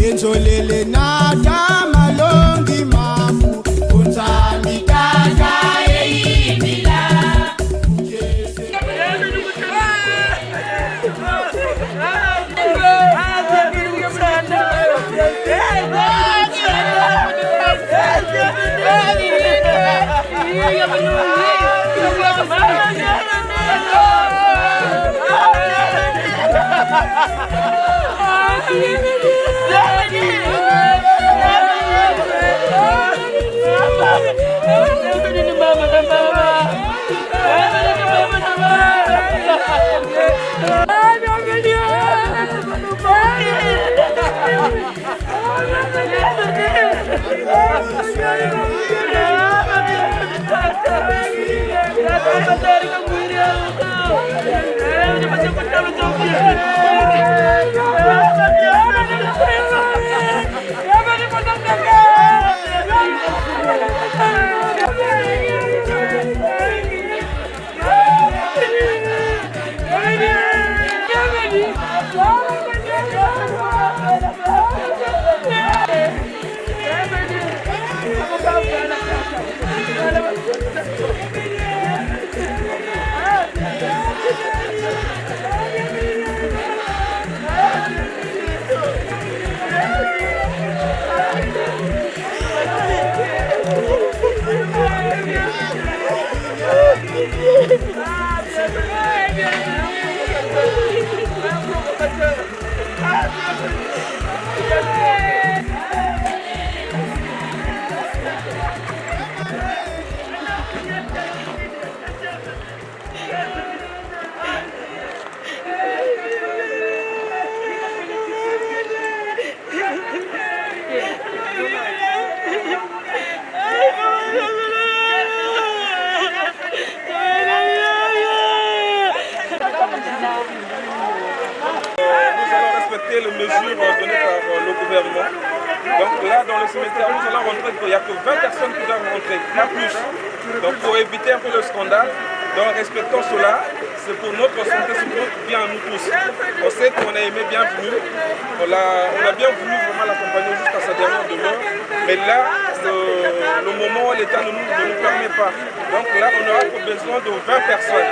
Injolele nada malongi mabu unzami kaka eimila les mesures données par le gouvernement. Donc là, dans le cimetière, nous allons rentrer, il n'y a que 20 personnes qui doivent rentrer, pas plus. Donc pour éviter un peu le scandale, donc respectons cela, c'est pour notre santé, c'est pour notre bien à nous tous. On sait qu'on a aimé bienvenue, on a bien voulu vraiment l'accompagner jusqu'à sa dernière demeure, mais là, le moment où l'État ne nous permet pas. Donc là, on aura besoin de 20 personnes.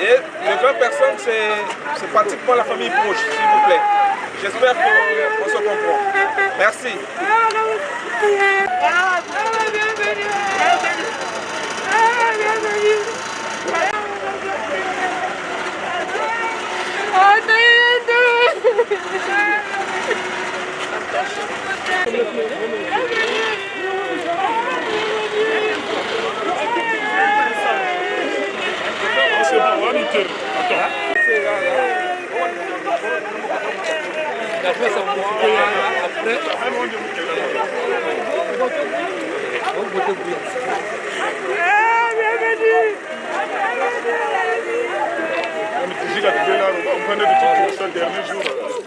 Et les 20 personnes, c'est pratiquement la famille proche, s'il vous plaît. J'espère qu'on se comprend. Merci.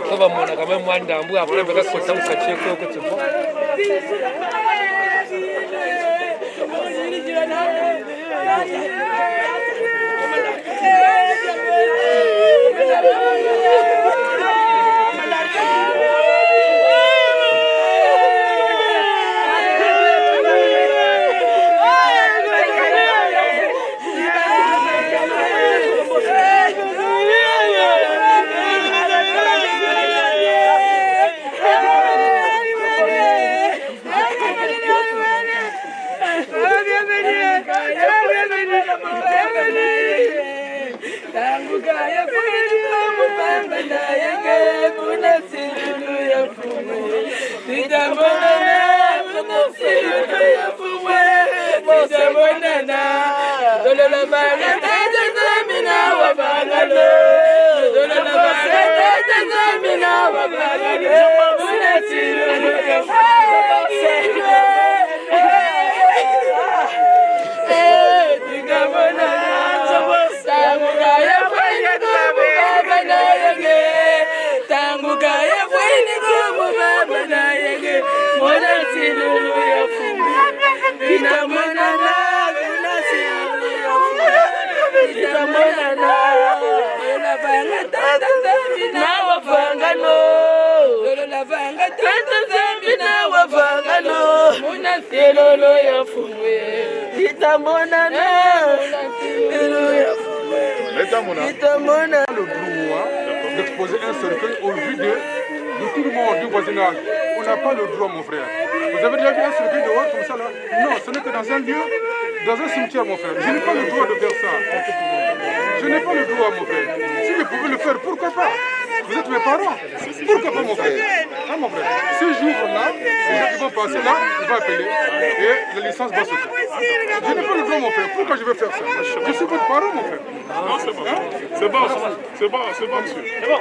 Ça va, mon quand même, moi, d'ambour, après, il va se faire un sachet que tu vois. Ina Monana, Nawa Fangano, Nawa Fangano, Munasilo Yafume, Ita Monana, L'État Mona a le droit d'exposer un cercueil au vu de tout le monde du voisinage. On n'a pas le droit, mon frère. Vous avez déjà vu un cercueil dehors comme ça là? Non, ce n'est que dans un lieu, dans un cimetière, mon frère. Je n'ai pas le droit de faire ça. Je n'ai pas le droit, mon frère. Si je pouvais le faire, pourquoi pas? Vous êtes mes parents. Pourquoi pas, mon frère? Hein, mon frère? Si j'ouvre là, les gens qui vont passer là, ils vont appeler et la licence va sauter. Je n'ai pas le droit, mon frère. Pourquoi je vais faire ça? Je suis votre parent, mon frère. Non, c'est bon. C'est bon, c'est bon, c'est bon, monsieur. C'est bon.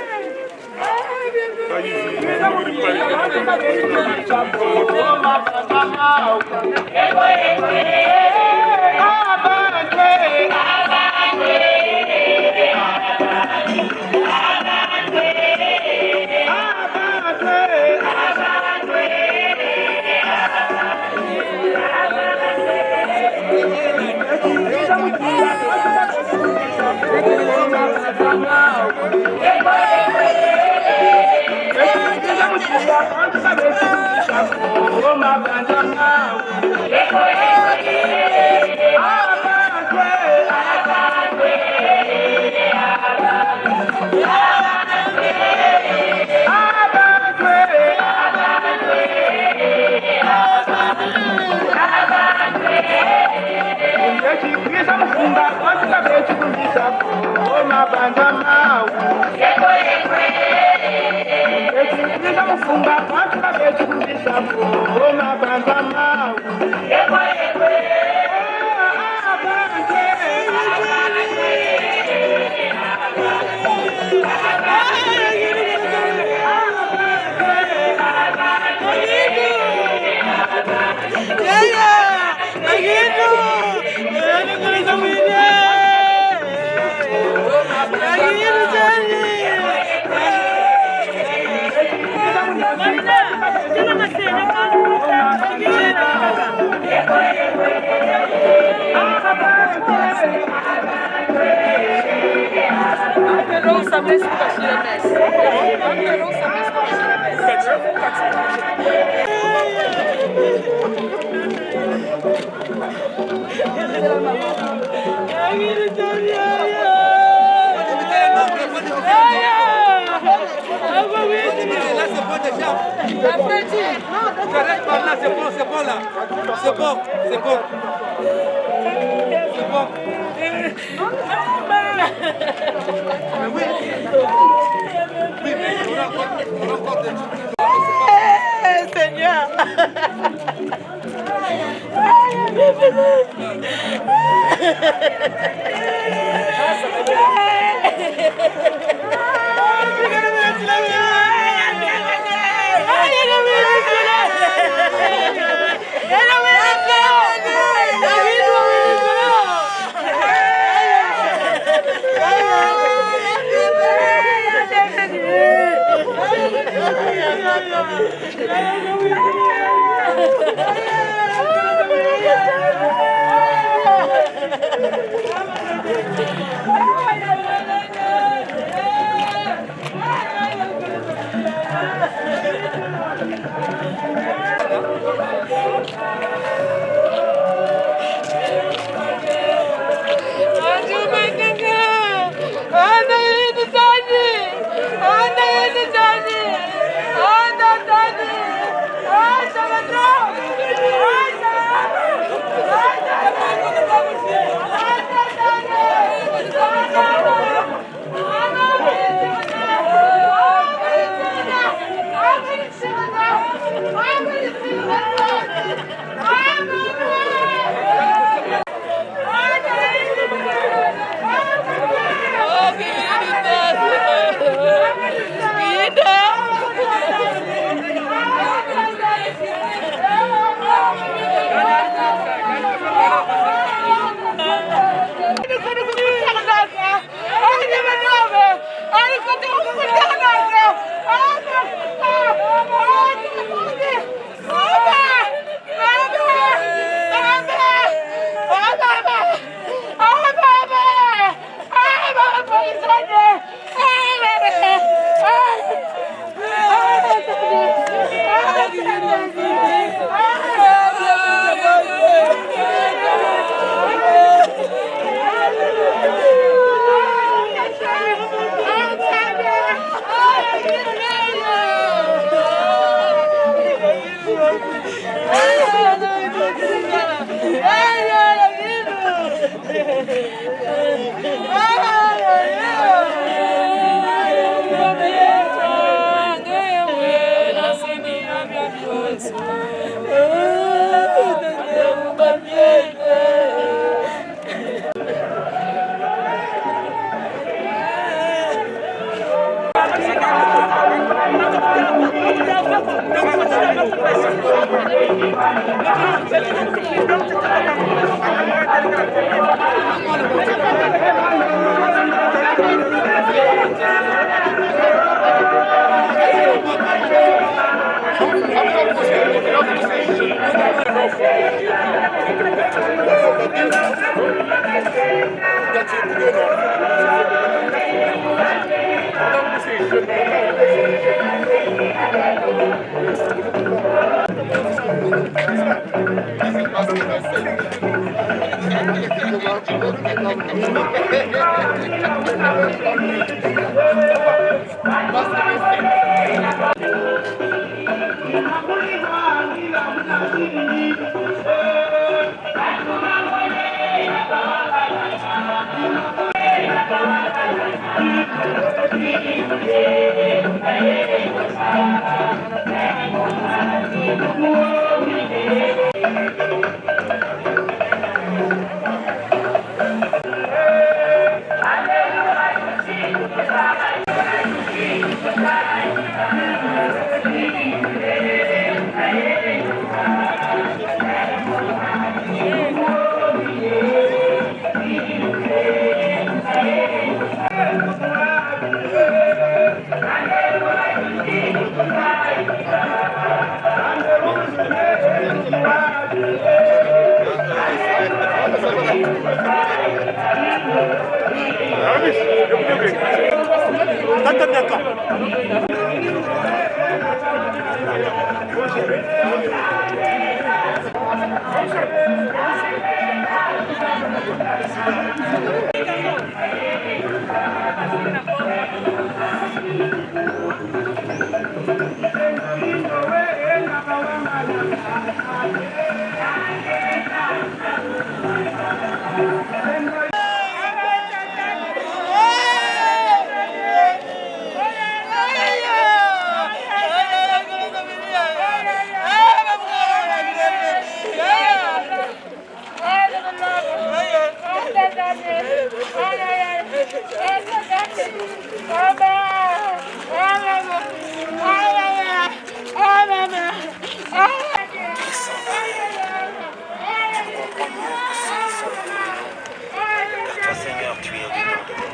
Seigneur, tu es au-dedans de nous.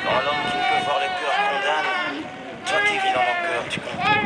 Quand l'homme qui ne peut voir le cœur condamne, toi qui vis dans mon cœur, tu condamnes.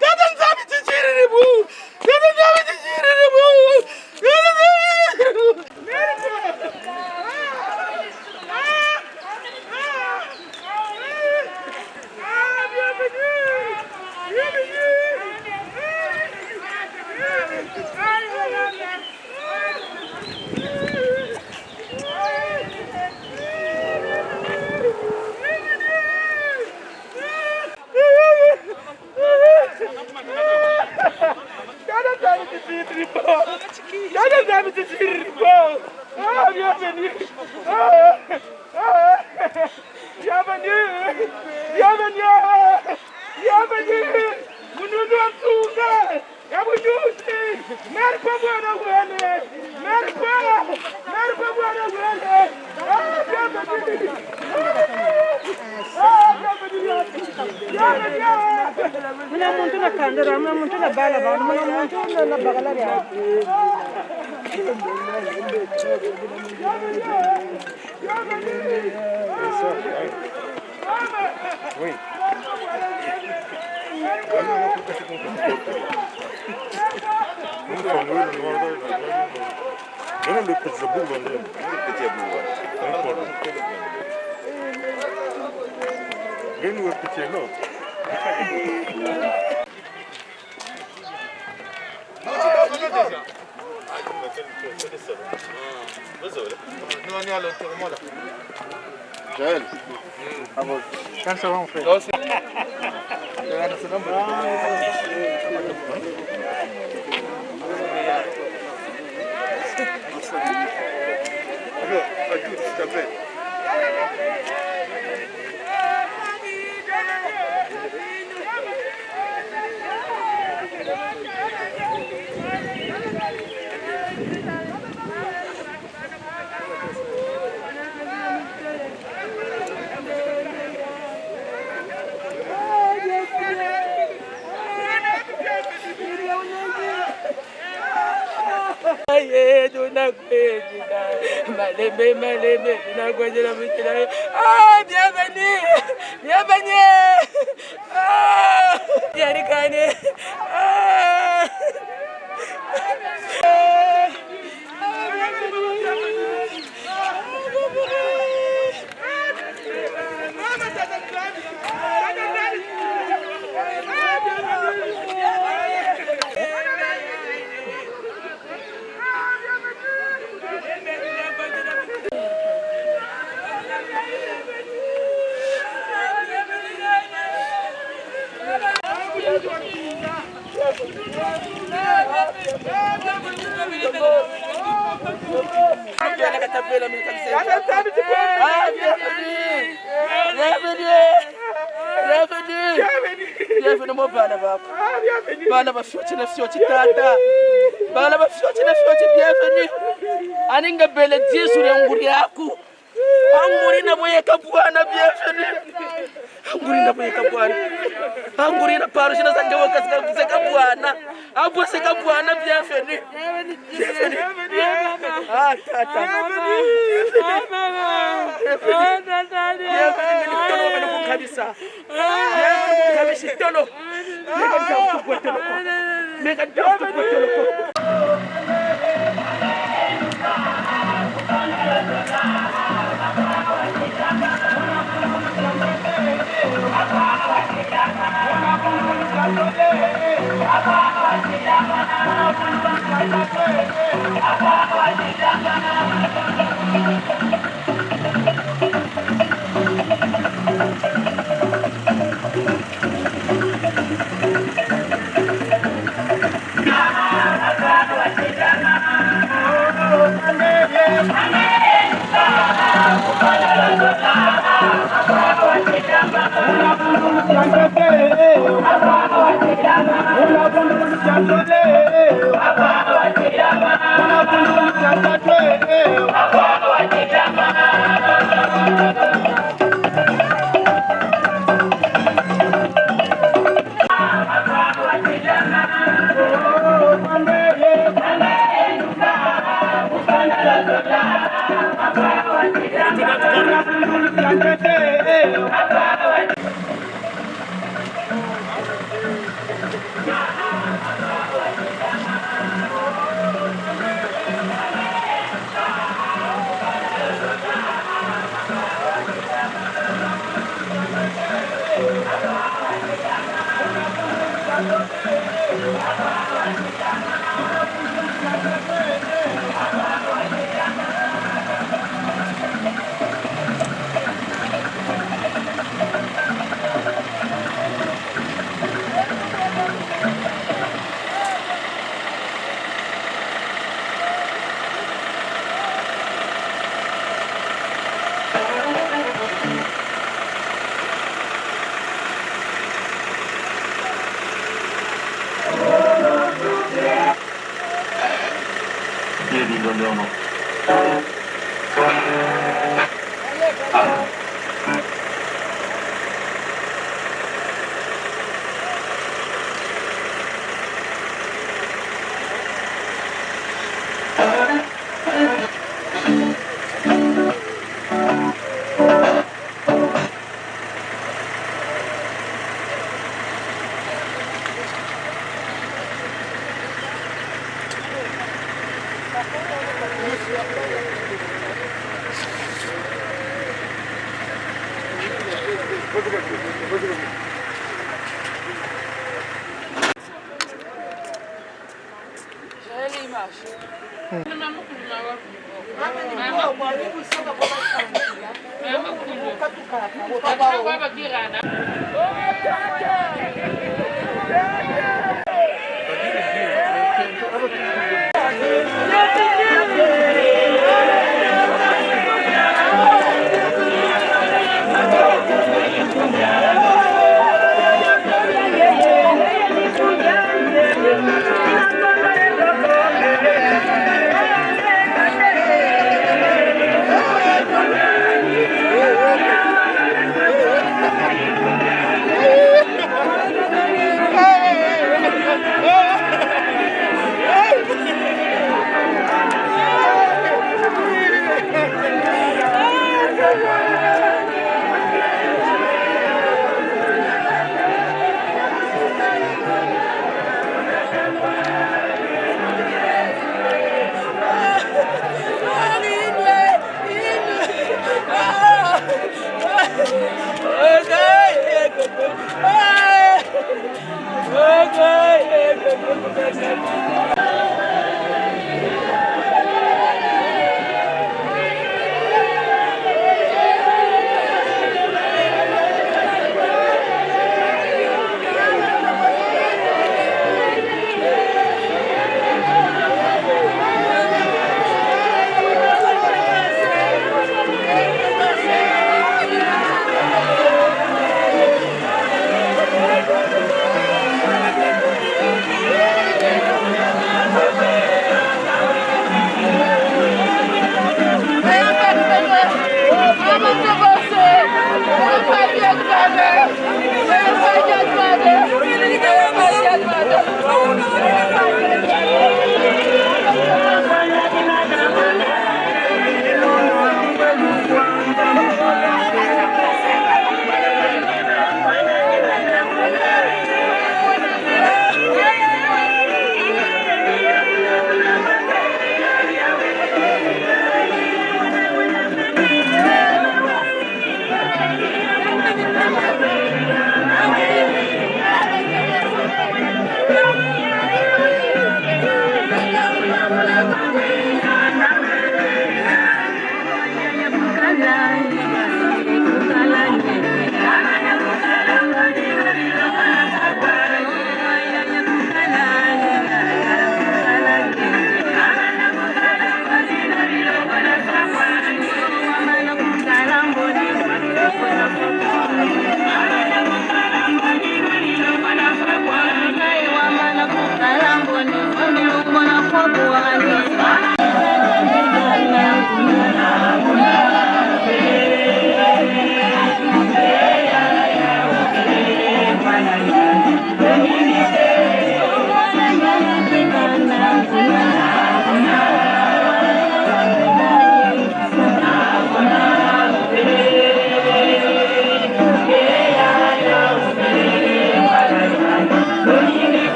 Tata Nzambi Chichiri Bienvenue. Bienvenue. Bienvenue. Vous nous donnez tout. Mère pas voir Oui. Donne le petit bout, le petit bout. Donne le petit bout. Joël. Quand ça va, on fait. Ah, bienvenue. Ah, Yarikane. Ah. Bienvenue mon Balaba. Balaba fioti tata. Balaba fioti bienvenue. Aninga bele Jesu ya nguri yako. Anguri na boye kabwana bienvenue. Anguri na boye kabwana. Anguri na parushi na sangewa kasika kabwana. Abo se kabwana bienvenue. Ah tata. Bienvenue kabisa. Kabisa tono. Mega jafu kwa tono. Bienvenue.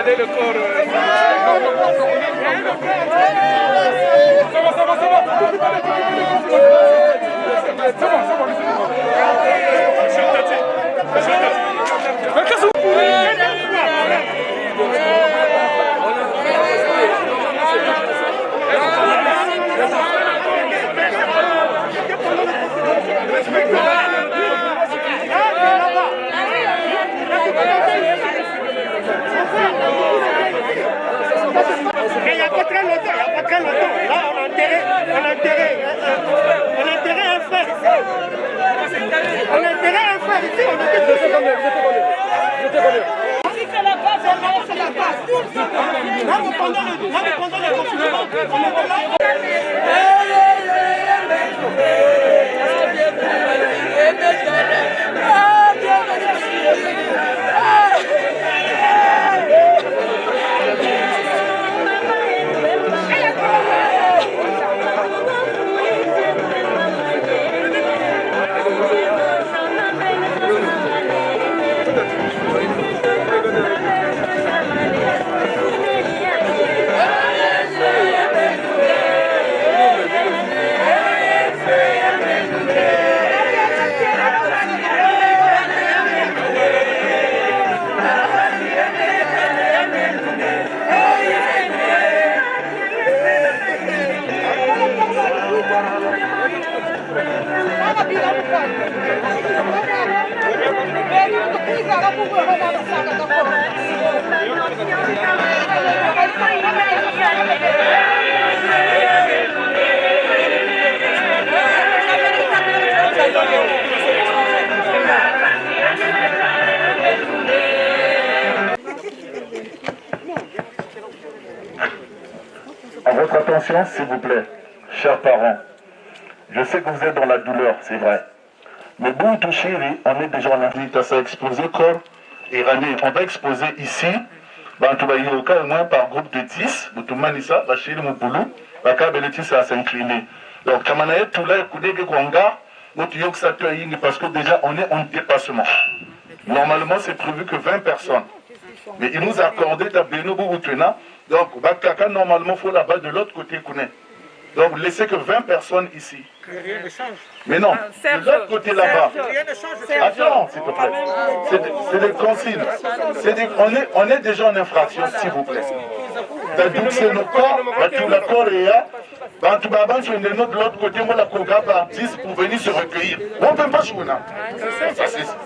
regarder le corps. Mais il n'y a pas très longtemps, Là, on a enterré un frère ici. On a enterré un frère ici, on était tous là. C'est la base, c'est la base. Même pendant le confinement, on était là. À votre attention, s'il vous plaît, chers parents. Je sais que vous êtes dans la douleur, c'est vrai. Mais Buntu Chéri, on est déjà en Afrique, ça a explosé corps iranien. On va exposer ici, Bantuba Yoka au moins par groupe de 10, Butumanissa, Bachir Moupoulou, Bakabeletis à s'incliner. Donc, Kamanaye, Toula, Koudege Kwanga, Moutuyok Satoying, parce que déjà on est en dépassement. Normalement, c'est prévu que 20 personnes. Mais il nous a accordé Tabeno Boutuna. Donc, Bakaka, normalement, il faut là-bas de l'autre côté Kouné. Donc, laissez que 20 personnes ici. Mais non, de l'autre côté là-bas. Attends, s'il te plaît. C'est des consignes. On est déjà en infraction, s'il vous plaît. Donc, c'est nos corps, la Corée, de l'autre côté, on la Koga par 10 pour venir se recueillir. On ne peut pas jouer là.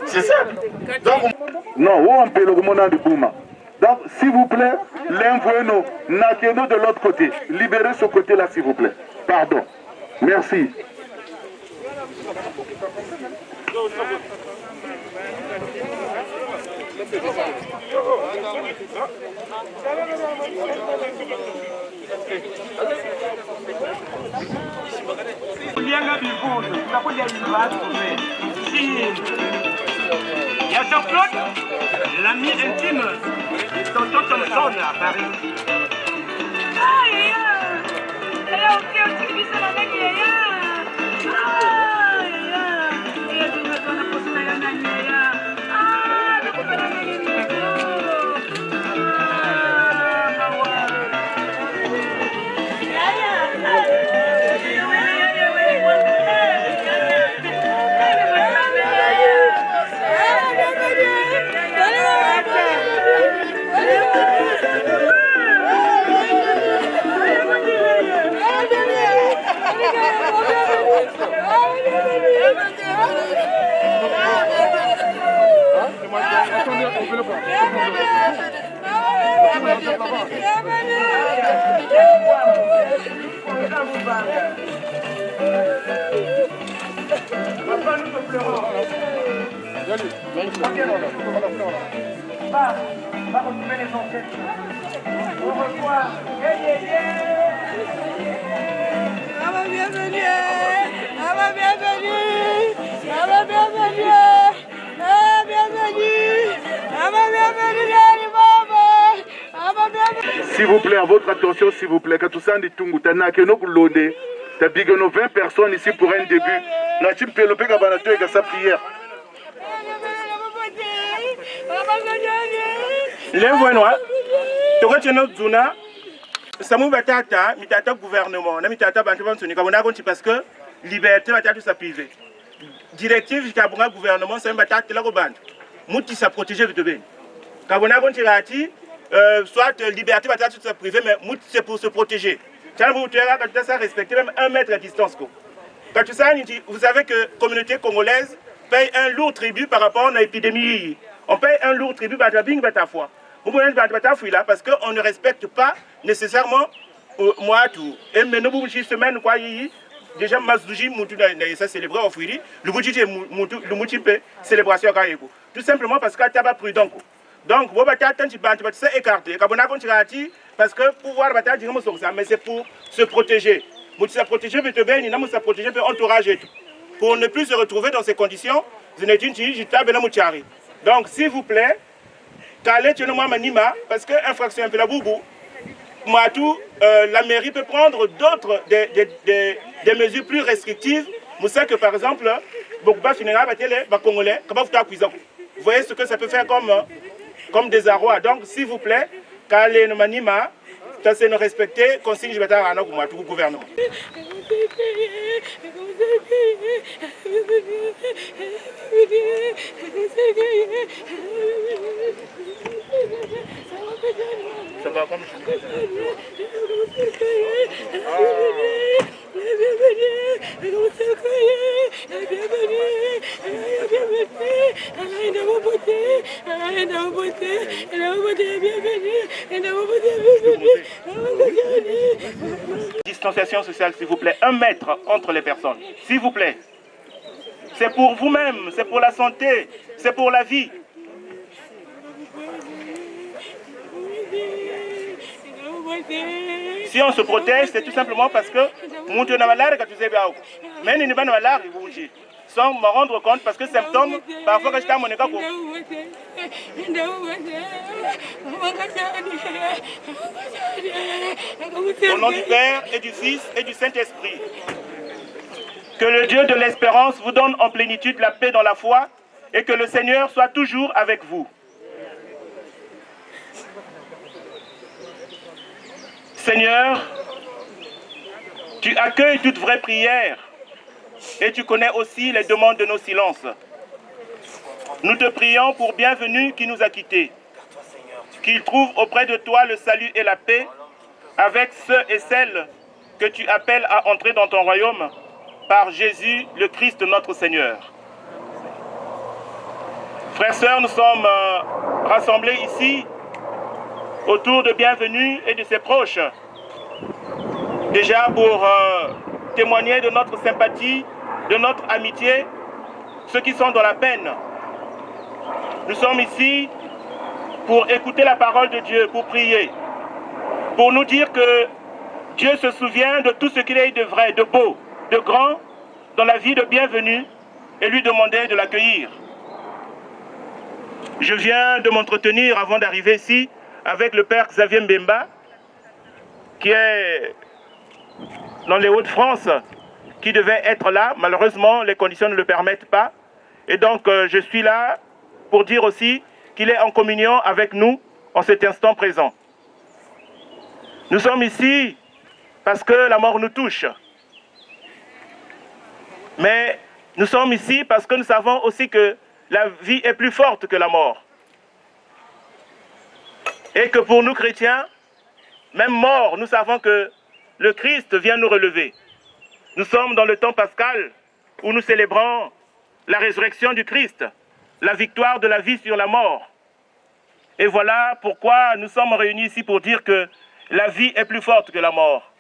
C'est ça. Donc, non, on peut le remonter de Bouma. Donc, s'il vous plaît, l'envoyez-nous, nakez-nous de l'autre côté. Libérez ce côté-là, s'il vous plaît. Pardon. Merci. Il y a Jean-Claude, l'ami intime de Tonton Thompson à Paris. S'il vous plaît, à votre attention, s'il vous plaît, que tout ça n'est tout moutonné, que nous l'onné, t'as dit que nos 20 personnes ici pour un début. La team peut le payer avec sa prière. L'envoyez-nous, hein? Samu batata, mitata gouvernement, na mitata bantu bansoni kabona konti parce que liberté batata sa privé. Directive kabona gouvernement ça batata la ko bantu. Muti sa protéger vite ben. Kabona konti rati soit liberté batata sa privé mais muti c'est pour se protéger. Quand vous quand ça respecter même 1 mètre à distance ko. Quand tu sais vous savez que communauté congolaise paye un lourd tribut par rapport à l'épidémie. On paye un lourd tribut batabing batafoi. Vous pouvez là parce qu'on ne respecte pas nécessairement moi tout. Et maintenant, vous semaine quoi déjà Mazouji Moutou ça célébrer au Fouiri, le Mouti le Moutipe célébration Kayeko. Tout simplement parce que tu pas prudent. Donc, vous avez ça écarté. Parce que pouvoir bataille mais c'est pour se protéger. Mouti se protéger peut te bien, il n'a pas protéger peut entourage et tout. Pour ne plus se retrouver dans ces conditions, je n'ai dit donc, s'il vous plaît, calez tu moi manima parce que infraction un peu la boubou. Moi tout, la mairie peut prendre d'autres des mesures plus restrictives. Vous savez que par exemple, Bokba Finera Batele, Congolais, vous voyez ce que ça peut faire comme désarroi. Donc s'il vous plaît, calez no manima, ça c'est nous respecter consigne je vais à tout gouvernement. Ça va comme distanciation sociale, s'il vous plaît, 1 mètre entre les personnes, s'il vous plaît. C'est pour vous-même, c'est pour la santé, c'est pour la vie. Si on se protège, c'est tout simplement parce que sans me rendre compte parce que symptômes, parfois quand je t'ai mon écart. Au nom du Père et du Fils et du Saint-Esprit, que le Dieu de l'espérance vous donne en plénitude la paix dans la foi et que le Seigneur soit toujours avec vous. Seigneur, tu accueilles toute vraie prière et tu connais aussi les demandes de nos silences. Nous te prions pour Bienvenu qui nous a quittés, qu'il trouve auprès de toi le salut et la paix avec ceux et celles que tu appelles à entrer dans ton royaume par Jésus, le Christ notre Seigneur. Frères, sœurs, nous sommes rassemblés ici autour de Bienvenu et de ses proches, déjà pour témoigner de notre sympathie, de notre amitié, ceux qui sont dans la peine. Nous sommes ici pour écouter la parole de Dieu, pour prier, pour nous dire que Dieu se souvient de tout ce qu'il est de vrai, de beau, de grand dans la vie de Bienvenu et lui demander de l'accueillir. Je viens de m'entretenir avant d'arriver ici avec le père Xavier Mbemba, qui est dans les Hauts-de-France, qui devait être là. Malheureusement, les conditions ne le permettent pas. Et donc, je suis là pour dire aussi qu'il est en communion avec nous en cet instant présent. Nous sommes ici parce que la mort nous touche. Mais nous sommes ici parce que nous savons aussi que la vie est plus forte que la mort. Et que pour nous chrétiens, même mort, nous savons que le Christ vient nous relever. Nous sommes dans le temps pascal où nous célébrons la résurrection du Christ, la victoire de la vie sur la mort. Et voilà pourquoi nous sommes réunis ici pour dire que la vie est plus forte que la mort.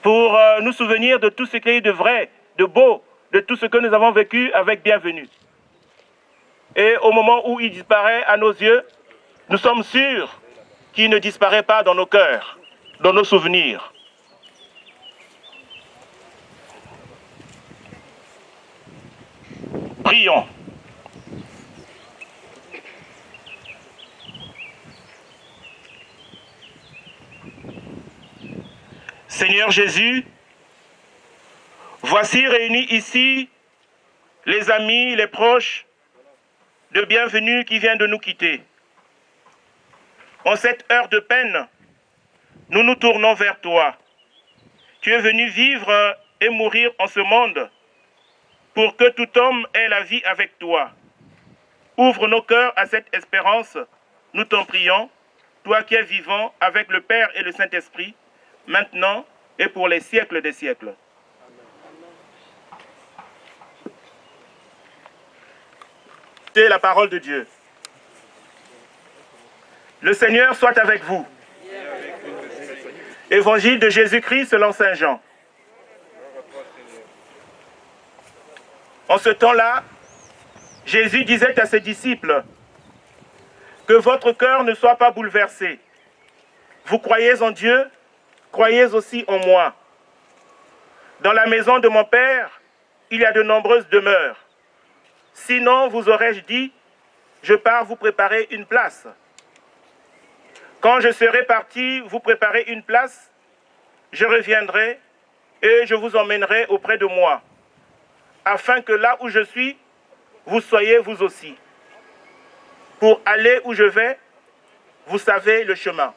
Pour nous souvenir de tout ce qui est de vrai, de beau, de tout ce que nous avons vécu avec Bienvenu. Et au moment où il disparaît à nos yeux, nous sommes sûrs qu'il ne disparaît pas dans nos cœurs, dans nos souvenirs. Prions. Seigneur Jésus, voici réunis ici les amis, les proches de Bienvenu qui vient de nous quitter. En cette heure de peine, nous nous tournons vers toi. Tu es venu vivre et mourir en ce monde pour que tout homme ait la vie avec toi. Ouvre nos cœurs à cette espérance, nous t'en prions, toi qui es vivant avec le Père et le Saint-Esprit, maintenant et pour les siècles des siècles. C'est la parole de Dieu. Le Seigneur soit avec vous. Évangile de Jésus-Christ selon Saint Jean. En ce temps-là, Jésus disait à ses disciples, « Que votre cœur ne soit pas bouleversé. Vous croyez en Dieu, croyez aussi en moi. Dans la maison de mon Père, il y a de nombreuses demeures. Sinon, vous aurais-je dit, je pars vous préparer une place. Quand je serai parti vous préparer une place, je reviendrai et je vous emmènerai auprès de moi, afin que là où je suis, vous soyez vous aussi. Pour aller où je vais, vous savez le chemin. »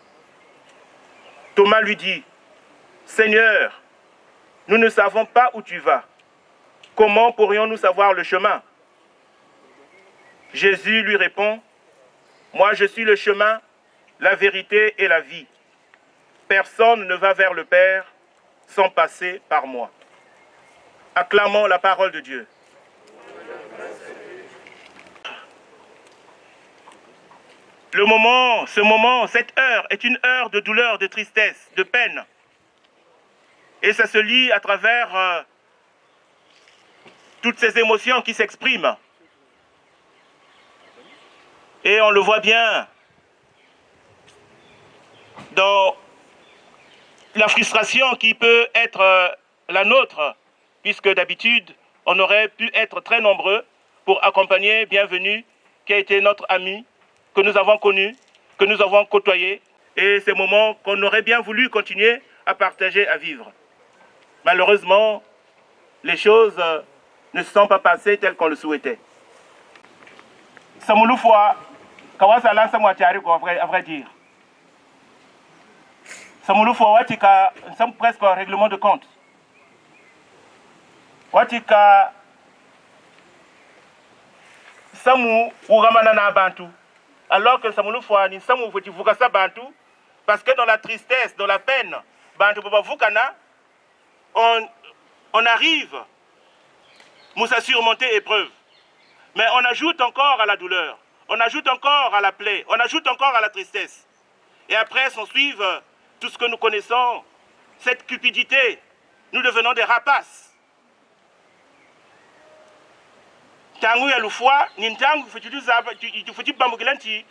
Thomas lui dit, « Seigneur, nous ne savons pas où tu vas. Comment pourrions-nous savoir le chemin ?» Jésus lui répond, « Moi je suis le chemin, la vérité et la vie. Personne ne va vers le Père sans passer par moi. » Acclamons la parole de Dieu. Ce moment, cette heure est une heure de douleur, de tristesse, de peine. Et ça se lit à travers toutes ces émotions qui s'expriment. Et on le voit bien dans la frustration qui peut être la nôtre, puisque d'habitude, on aurait pu être très nombreux pour accompagner Bienvenu, qui a été notre ami, que nous avons connu, que nous avons côtoyé, et ces moments qu'on aurait bien voulu continuer à partager, à vivre. Malheureusement, les choses ne se sont pas passées telles qu'on le souhaitait. Samouloufwa, Kawasala Samouatiari, à vrai dire. Samouloufwa, Watika, nous sommes presque au règlement de compte. Watika, Samou, Ougamanana Bantu. Alors que Samouloufwa, ni Samou, Foutifukasa Bantu, parce que dans la tristesse, dans la peine, Bantu Babavukana, on arrive, Moussa surmonter épreuve. Mais on ajoute encore à la douleur, on ajoute encore à la plaie, on ajoute encore à la tristesse. Et après s'ensuivent tout ce que nous connaissons, cette cupidité, nous devenons des rapaces. Tangu ya lufwa, nintangu futi bambukilanti.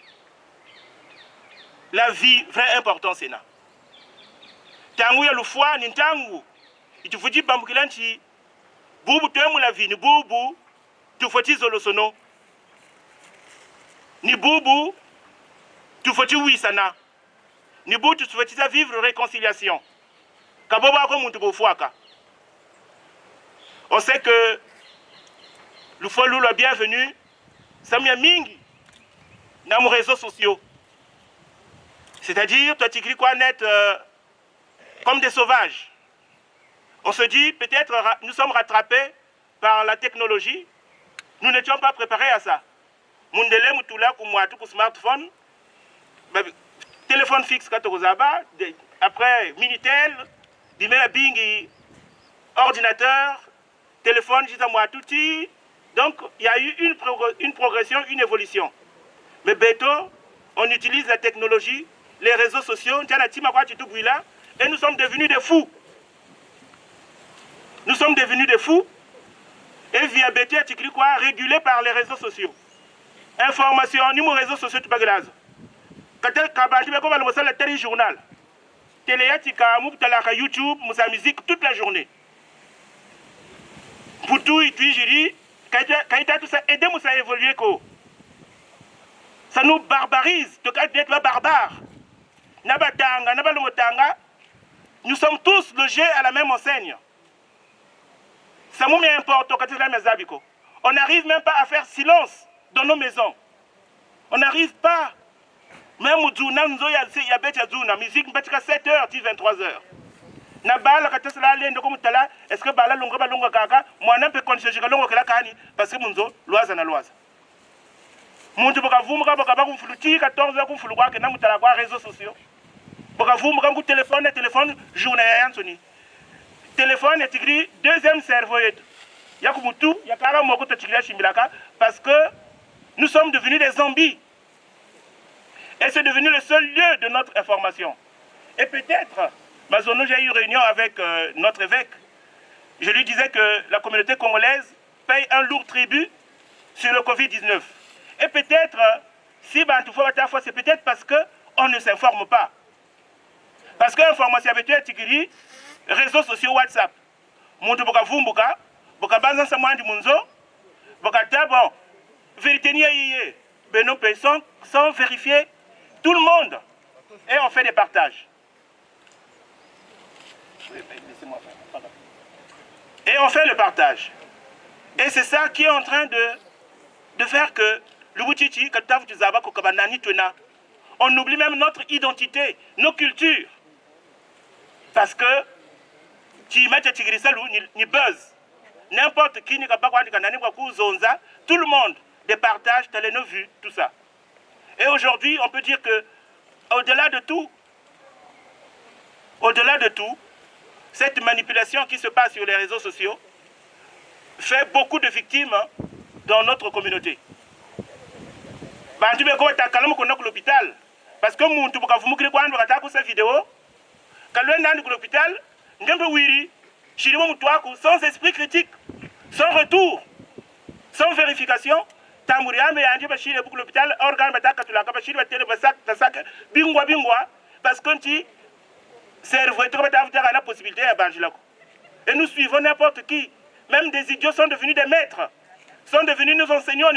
La vie, vraie importance c'est là. Tangu ya lufwa, nintangu, tu futi bambukilanti. Bubu tuemu la vie, ni bubu, tu futi zolosono. Ni bubu, tu futi wisana. Ni bubu, tu futi à vivre réconciliation. Kaboba ko muntu bofuaka. On sait que le folou le bienvenu, Samia Mingi, dans nos réseaux sociaux. C'est-à-dire, toi tu cries quoi net comme des sauvages. On se dit, peut-être nous sommes rattrapés par la technologie. Nous n'étions pas préparés à ça. Mundele Mutula, pour smartphone, téléphone fixe, après Minitel, Bingi, ordinateur, téléphone, Touti. Donc, il y a eu une progression, une évolution. Mais bientôt, on utilise la technologie, les réseaux sociaux, et nous sommes devenus des fous. Nous sommes devenus des fous. Et via BT, régulé par les réseaux sociaux. Information, ni mon réseaux sociaux, tu pas grave. Quand tu as journal, Téléatika, YouTube, Moussa Musique, toute la journée. Pour tout, il dit, quand tout ça, aidez-nous à évoluer. Ça nous barbarise, d'être barbare. Nous sommes tous logés à la même enseigne. Ça nous importe quand on n'arrive même pas à faire silence dans nos maisons. On n'arrive pas. même Djouna, nous y a bête Djouna, musique, nous 7h, 23h. Na bala kata sala lende ko mutala est-ce que bala longa kaka mwana pe konseje longo kala kani parce que munzo loaza na loaza muntu boka vumuka boka ba kumfuluti 14h kumfulu kwake na mutala kwa réseaux sociaux boka vumuka ku téléphone journée ya Anthony téléphone etigri deuxième cerveau yetu ya kumutu ya kara moko to tigri shimbilaka parce que nous sommes devenus des zombies et c'est devenu le seul lieu de notre information et peut-être Mazono, j'ai eu une réunion avec notre évêque. Je lui disais que la communauté congolaise paye un lourd tribut sur le Covid-19. Et peut-être, si c'est peut-être parce qu'on ne s'informe pas. Parce que l'information avec Tigiri, réseaux sociaux WhatsApp. Muntu boka vumbuka, boka banza samandi munzo, boka bon, vérité ni aïe, ben non, sans vérifier tout le monde. Et on fait des partages. Et on fait le partage. Et c'est ça qui est en train de faire que on oublie même notre identité, nos cultures. Parce que ni buzz. N'importe qui, tout le monde des partages, nos vues, tout ça. Et aujourd'hui, on peut dire que au-delà de tout, cette manipulation qui se passe sur les réseaux sociaux fait beaucoup de victimes dans notre communauté. L'hôpital parce que mon cette vidéo l'hôpital sans esprit critique, sans retour, sans vérification. Parce que la possibilité et nous suivons n'importe qui. Même des idiots sont devenus des maîtres, sont devenus nos enseignants.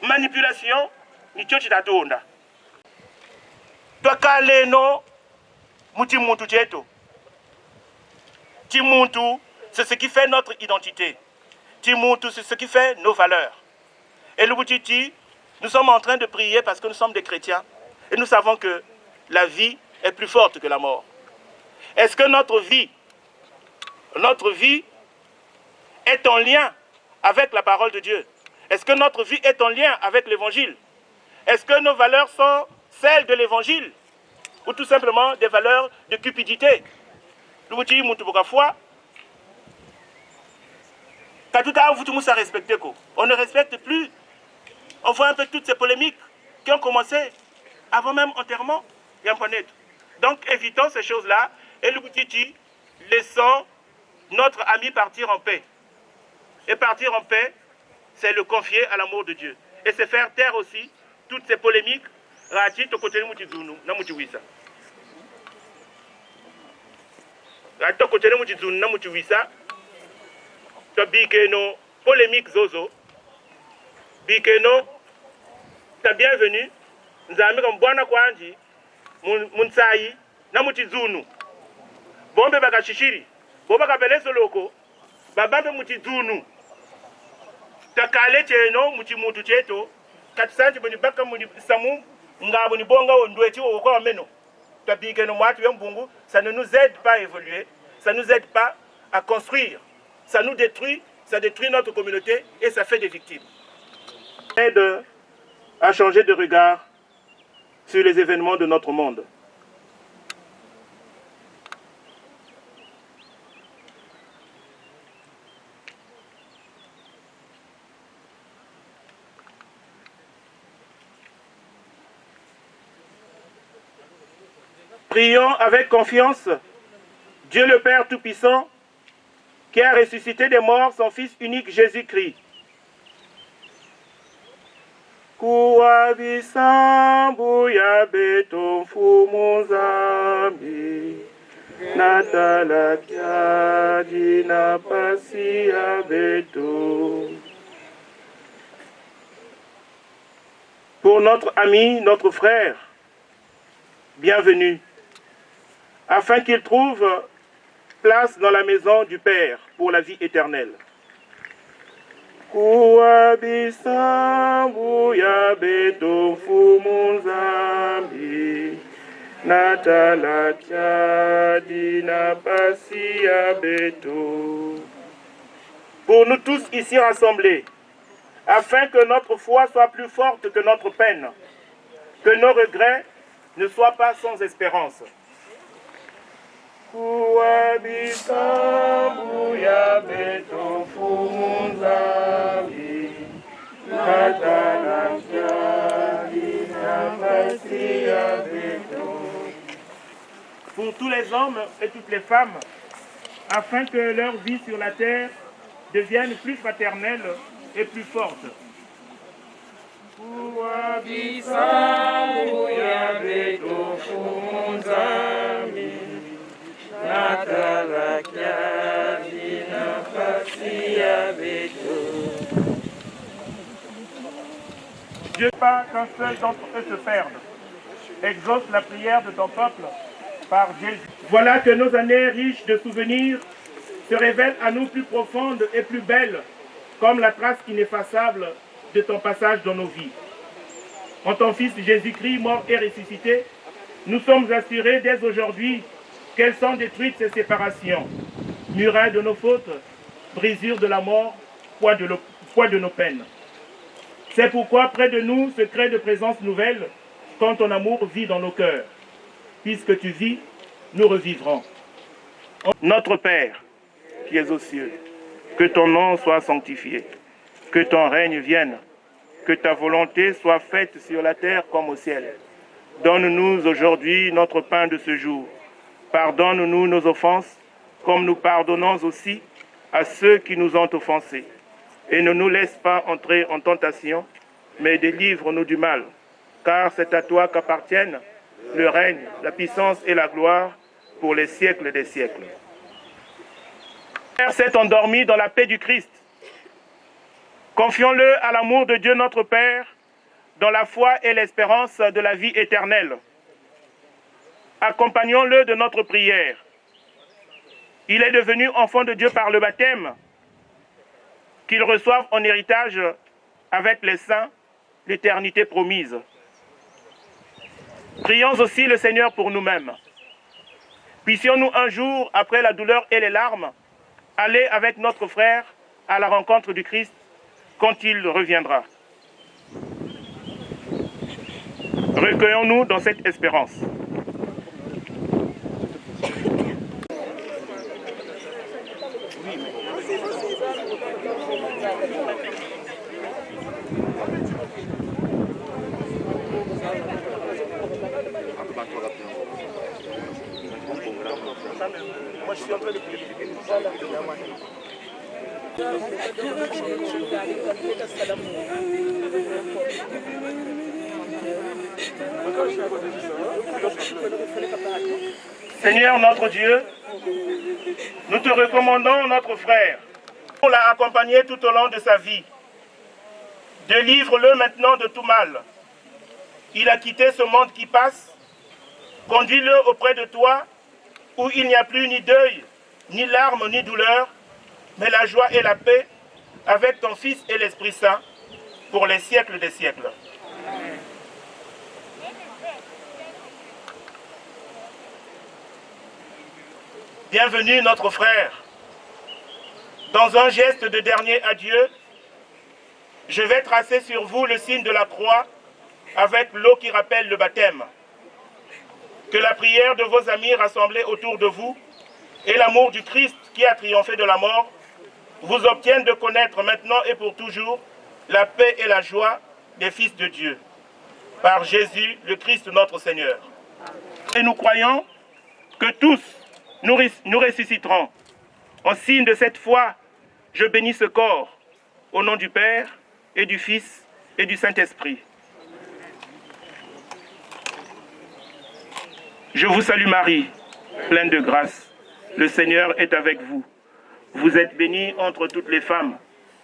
Manipulation, ni chochi tatonda. Twakale no mutimuntu cheto. Timuntu, c'est ce qui fait notre identité. Timuntu, c'est ce qui fait nos valeurs. Et le Boutiti, nous sommes en train de prier parce que nous sommes des chrétiens et nous savons que la vie est plus forte que la mort. Est-ce que notre vie est en lien avec la parole de Dieu? Est-ce que notre vie est en lien avec l'évangile? Est-ce que nos valeurs sont celles de l'évangile? Ou tout simplement des valeurs de cupidité? On ne respecte plus. On voit un peu toutes ces polémiques qui ont commencé avant même enterrement. Donc évitons ces choses-là et le Boutiti, laissons notre ami partir en paix. Et partir en paix, c'est le confier à l'amour de Dieu. Et c'est faire taire aussi toutes ces polémiques. Polémique zozo. Bikeno, ta bienvenue. Nous avons bwana kwanji. Munsai na mutizunu bombe bakashishiri bomba kabelezo loko babambe mutizunu takale cheno mutimutu cheto katisanji boni baka muni samu ngabo ni bonga ondwechi okwa meno tabike no mwatu yembungu. Ça ne nous aide pas à évoluer, ça ne nous aide pas à construire, ça nous détruit, ça détruit notre communauté et ça fait des victimes. Aide à changer de regard sur les événements de notre monde. Prions avec confiance Dieu le Père Tout-Puissant qui a ressuscité des morts son Fils unique Jésus-Christ. Kuwabisambu ya beto mfumu zambi natala kiadi na pasi ya beto. Pour notre ami, notre frère, bienvenue, afin qu'il trouve place dans la maison du Père pour la vie éternelle. Kuwabisambu ya beto fumunzambi Natala tchadi na pasi ya beto. Pour nous tous ici rassemblés, afin que notre foi soit plus forte que notre peine, que nos regrets ne soient pas sans espérance. Kuwabisambu ya beto fumunzambi Natala tchadi na pasi ya beto. Pour tous les hommes et toutes les femmes, afin que leur vie sur la terre devienne plus fraternelle et plus forte. Dieu, pas qu'un seul d'entre eux se perde. Exauce la prière de ton peuple par Jésus. Voilà que nos années riches de souvenirs se révèlent à nous plus profondes et plus belles, comme la trace ineffaçable de ton passage dans nos vies. En ton Fils Jésus-Christ, mort et ressuscité, nous sommes assurés dès aujourd'hui qu'elles sont détruites ces séparations, murailles de nos fautes, brisures de la mort, poids de nos peines. C'est pourquoi près de nous se crée de présence nouvelle quand ton amour vit dans nos cœurs. Puisque tu vis, nous revivrons. Notre Père, qui es aux cieux, que ton nom soit sanctifié, que ton règne vienne, que ta volonté soit faite sur la terre comme au ciel. Donne-nous aujourd'hui notre pain de ce jour. Pardonne-nous nos offenses, comme nous pardonnons aussi à ceux qui nous ont offensés. Et ne nous laisse pas entrer en tentation, mais délivre-nous du mal, car c'est à toi qu'appartiennent le règne, la puissance et la gloire pour les siècles des siècles. Père s'est endormi dans la paix du Christ. Confions-le à l'amour de Dieu notre Père, dans la foi et l'espérance de la vie éternelle. Accompagnons-le de notre prière. Il est devenu enfant de Dieu par le baptême, qu'il reçoive en héritage avec les saints l'éternité promise. Prions aussi le Seigneur pour nous-mêmes. Puissions-nous un jour, après la douleur et les larmes, aller avec notre frère à la rencontre du Christ quand il reviendra. Recueillons-nous dans cette espérance. Moi, je suis en train de prier. Seigneur notre Dieu, nous te recommandons notre frère. On l'a accompagné tout au long de sa vie. Délivre-le maintenant de tout mal. Il a quitté ce monde qui passe. Conduis-le auprès de toi, où il n'y a plus ni deuil, ni larmes, ni douleur, mais la joie et la paix avec ton Fils et l'Esprit Saint pour les siècles des siècles. Bienvenue notre frère. Dans un geste de dernier adieu, je vais tracer sur vous le signe de la croix avec l'eau qui rappelle le baptême. Que la prière de vos amis rassemblés autour de vous et l'amour du Christ qui a triomphé de la mort vous obtiennent de connaître maintenant et pour toujours la paix et la joie des fils de Dieu. Par Jésus, le Christ notre Seigneur. Et nous croyons que tous nous ressusciterons. En signe de cette foi, je bénis ce corps, au nom du Père et du Fils et du Saint-Esprit. Je vous salue Marie, pleine de grâce. Le Seigneur est avec vous. Vous êtes bénie entre toutes les femmes,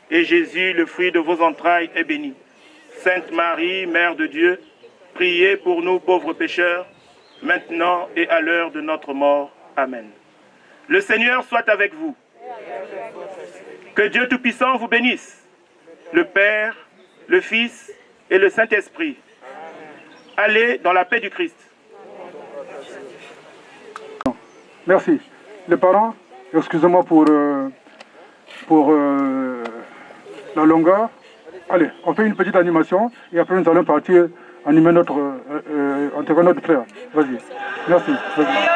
et Jésus, le fruit de vos entrailles, est béni. Sainte Marie, Mère de Dieu, priez pour nous pauvres pécheurs, maintenant et à l'heure de notre mort. Amen. Le Seigneur soit avec vous. Que Dieu Tout-Puissant vous bénisse, le Père, le Fils et le Saint-Esprit. Allez dans la paix du Christ. Merci. Les parents, excusez-moi pour la longueur. Allez, on fait une petite animation et après nous allons partir animer enterrer notre frère. Vas-y. Merci. Vas-y.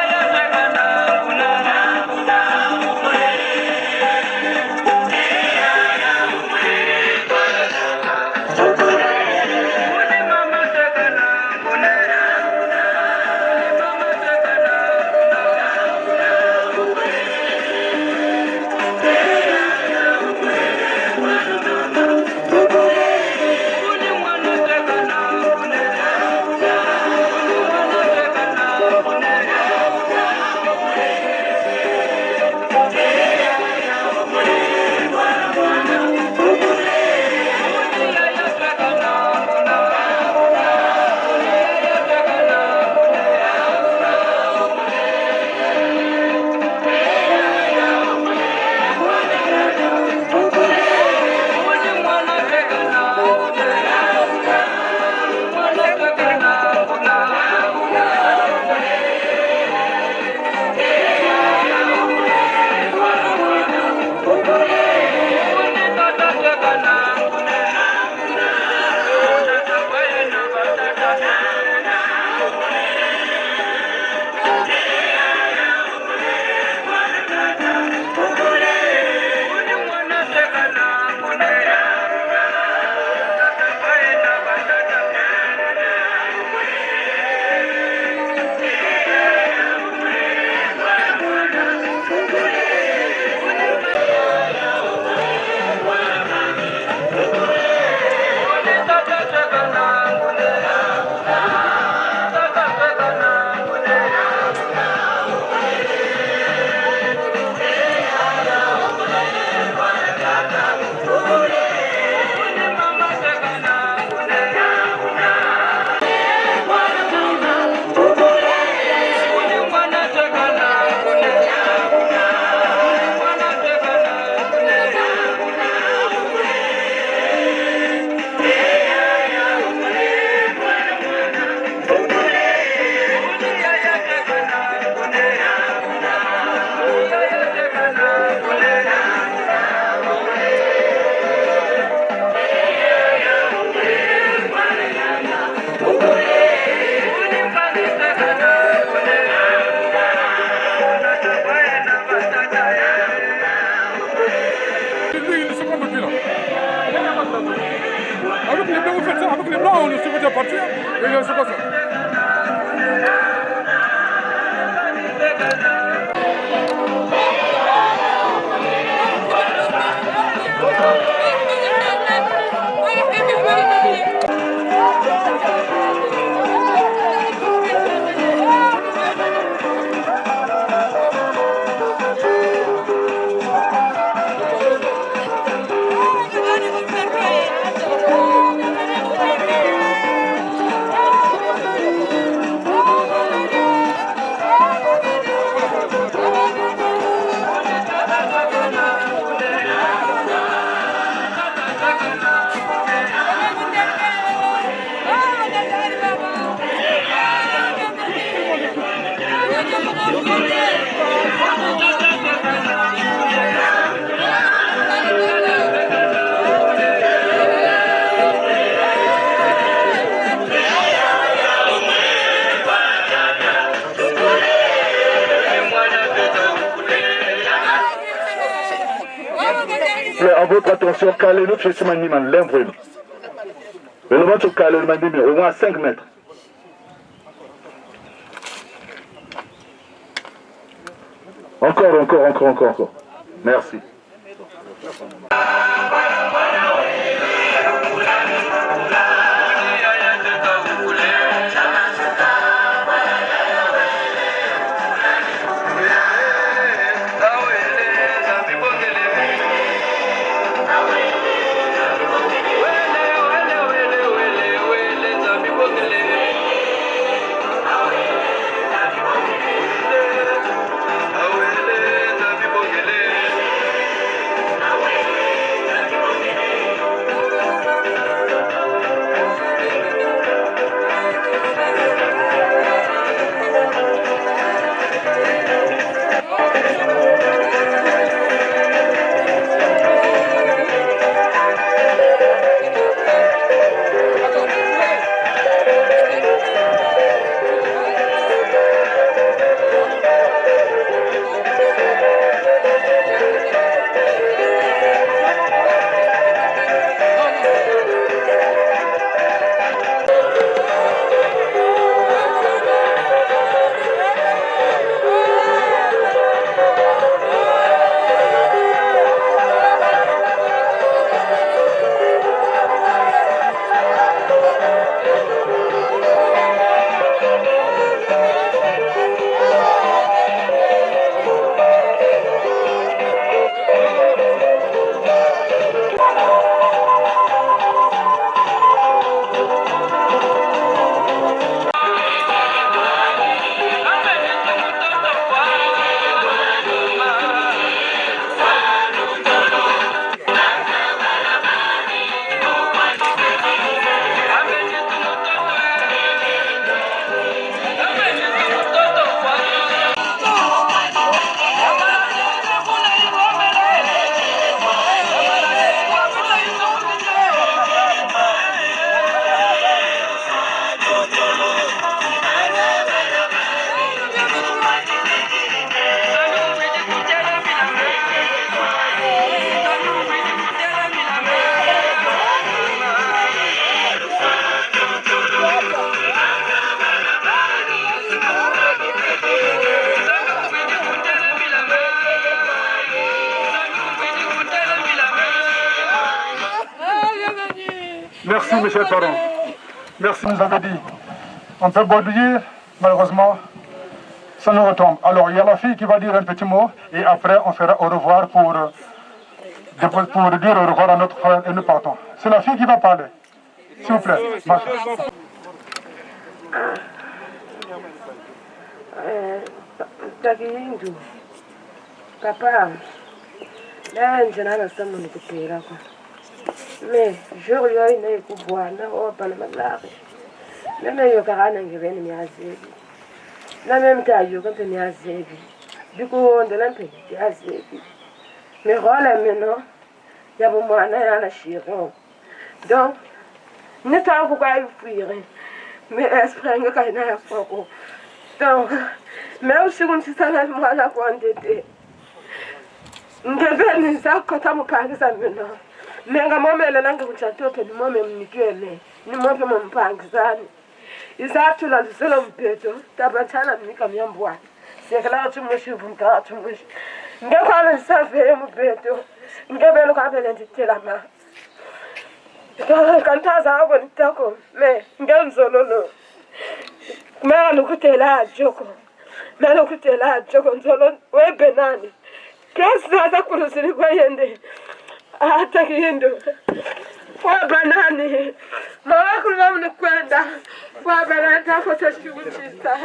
Avec les blancs, vous faites ça. Avec les blancs, on est supposé partir. Et c'est pas ça. À votre attention, calez-nous, je suis maniman, l'imbrime. Mais le ventre calé, le maniman, au moins 5 mètres. Encore. Merci. Merci, mes chers parents. Merci, nous avez dit. On peut beau dire, malheureusement, ça nous retombe. Alors, il y a la fille qui va dire un petit mot et après, on fera au revoir pour dire au revoir à notre frère et nous partons. C'est la fille qui va parler. S'il vous plaît. Papa, là, je n'ai pas de mais je reviens pour boire, on pas le malade. Même il y a un qui vient de m'azebi. La même taille, quand on est azebi. Du coup, on de l'empêcher azebi. Mais voilà maintenant, il y a beaucoup de la chiron. Donc, ne t'en faut pas fuir. Mais esprit que quand il y a un foco. Donc, mais aussi comme si ça n'a pas la quantité. Nous devons nous accorder par exemple. Menga mama ele nanga kuchatope ni mama mnikwele ni mama mpangizani izathu la zelo mpetho tabathala mnika myambwa sekala tumushivum ka tumush ngekhala save mpetho ngebelo ka vele ndithela ma kantaza abo nitako me ngenzololo mara nokutela joko mara nokutela joko nzolo webenani kesa za kurusiri bayende hata kindo kwa banani mama kuna mnakwenda kwa banani kwa tashughulika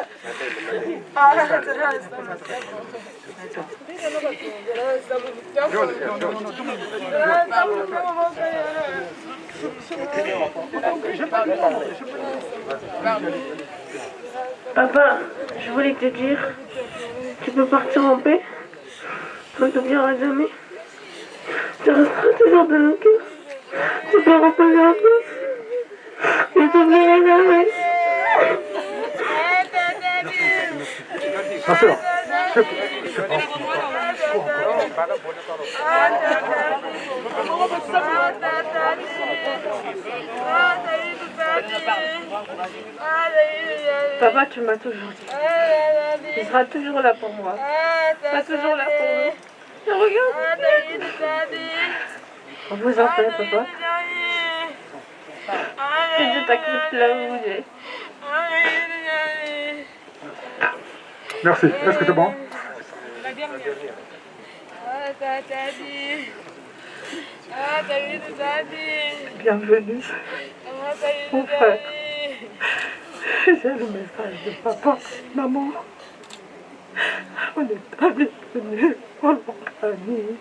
Papa, je voulais te dire, tu peux partir en paix, tu ne t'oublieras jamais. Tu resteras toujours dans le cœur. Tu peux reposer en paix. Je ne t'oublierai jamais. Ma soeur, Papa, tu m'as toujours dit. Tu seras toujours là pour moi. Tu seras toujours là pour nous. Regarde. On vous en fait, papa. Que Dieu t'accepte là où vous êtes. merci. Est-ce que c'est bon? Bienvenue, mon frère. J'ai le message de papa, maman. On est très bienvenus pour notre famille.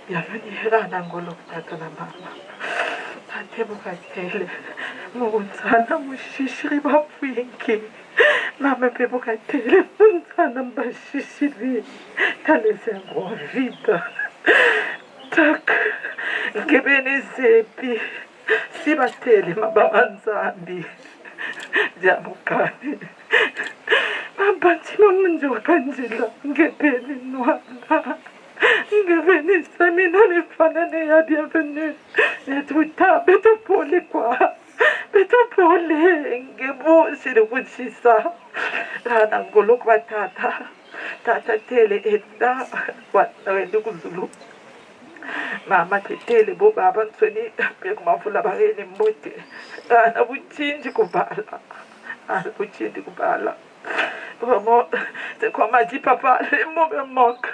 Bienvenue à Nangolo, tata na mama. Tate bukatele, munzana mushishiri bapwinki. Mama pe bukatele, munzana mbashishiri. T'as laissé un grand vide. Tak, ngebeni zepi. Sibatele mabamanzambi. Jamukani. Mabanti mamunjo kanjila. Ngebeni nwanga. Ngebeni samina nifanane ya bienvenue. Netuta beto pole kwa. Beto pole. Ngebu sirikuchisa. Rana ngolo kwa tata. Tata tele enda. Watu kuzulu. Mama tetele bo baba nsoni pe kumafula bareni mbote ana buchinji kubala ana buchinji kubala vraiment c'est comme a dit papa les mots me manquent